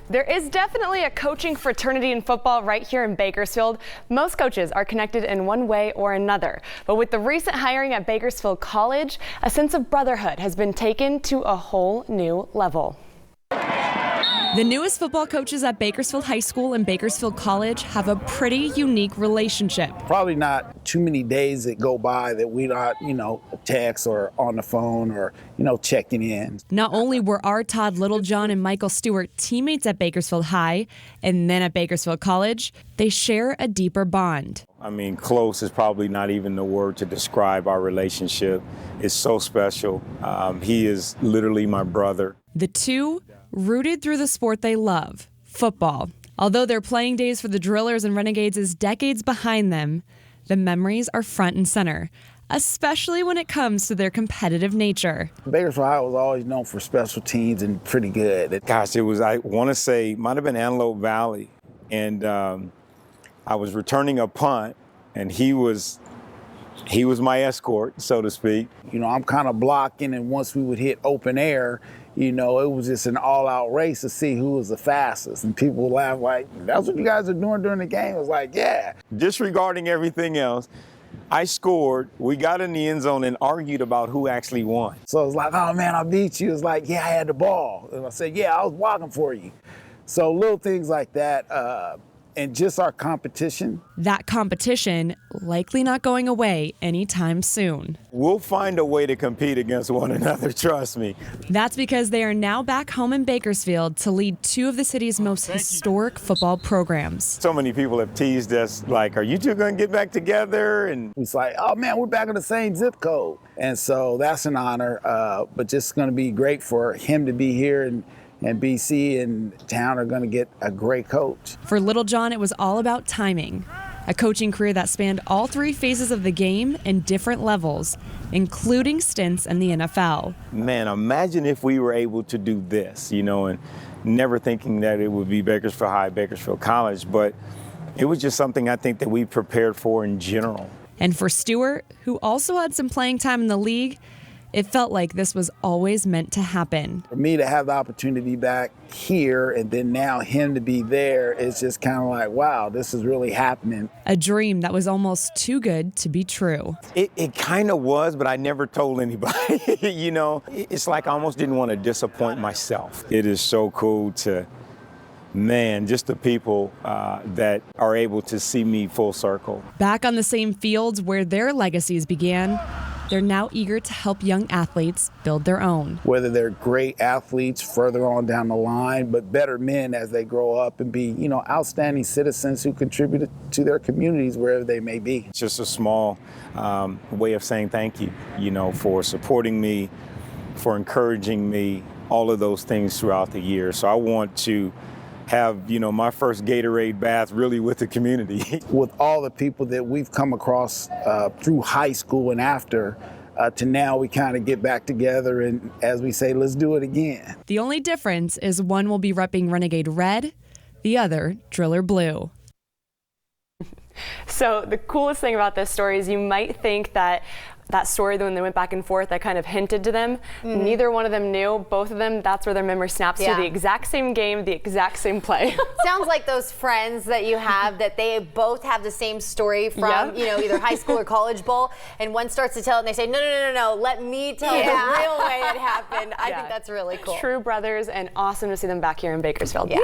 There is definitely a coaching fraternity in football right here in Bakersfield. Most coaches are connected in one way or another. But with the recent hiring at Bakersfield College, a sense of brotherhood has been taken to a whole new level. The newest football coaches at Bakersfield High School and Bakersfield College have a pretty unique relationship. Probably not too many days that go by that we not, text or on the phone or, checking in. Not only were our Todd Littlejohn and Michael Stewart teammates at Bakersfield High and then at Bakersfield College, they share a deeper bond. I mean, close is probably not even the word to describe our relationship. It's so special. He is literally my brother. The two rooted through the sport they love, football. Although their playing days for the Drillers and Renegades is decades behind them, the memories are front and center, especially when it comes to their competitive nature. Bakersfield High was always known for special teams and pretty good. Gosh, it was, I want to say, might have been Antelope Valley. And I was returning a punt, and he was my escort, so to speak. I'm kind of blocking, and once we would hit open air, it was just an all-out race to see who was the fastest. And people would laugh like, that's what you guys are doing during the game? I was like, yeah. Disregarding everything else, I scored, we got in the end zone and argued about who actually won. So it was like, oh man, I beat you. It was like, yeah, I had the ball. And I said, yeah, I was blocking for you. So little things like that. And just our competition. That competition likely not going away anytime soon. We'll find a way to compete against one another, trust me. That's because they are now back home in Bakersfield to lead two of the city's most historic football programs. So many people have teased us, like, are you two going to get back together? And it's like, oh man, we're back in the same zip code. And so that's an honor, but just going to be great for him to be here, and BC and town are going to get a great coach. For Littlejohn, it was all about timing. A coaching career that spanned all three phases of the game in different levels, including stints in the NFL. Man, imagine if we were able to do this, and never thinking that it would be Bakersfield High, Bakersfield College, but it was just something I think that we prepared for in general. And for Stewart, who also had some playing time in the league, it felt like this was always meant to happen. For me to have the opportunity back here and then now him to be there, it's just kind of like, wow, this is really happening. A dream that was almost too good to be true. It kind of was, but I never told anybody. It's like I almost didn't want to disappoint myself. It is so cool to, just the people that are able to see me full circle. Back on the same fields where their legacies began, they're now eager to help young athletes build their own. Whether they're great athletes further on down the line, but better men as they grow up and be, outstanding citizens who contribute to their communities wherever they may be. It's just a small way of saying thank you, for supporting me, for encouraging me, all of those things throughout the year. So I want to have, my first Gatorade bath really with the community. With all the people that we've come across through high school and after, to now we kind of get back together and, as we say, let's do it again. The only difference is one will be repping Renegade Red, the other Driller Blue. So the coolest thing about this story is you might think that story, when they went back and forth, that kind of hinted to them. Neither one of them knew. Both of them, that's where their memory snaps to the exact same game, the exact same play. Sounds like those friends that you have that they both have the same story from, either high school or college bowl, and one starts to tell it and they say, no, let me tell you the real way it happened. I think that's really cool. True brothers, and awesome to see them back here in Bakersfield. Yeah.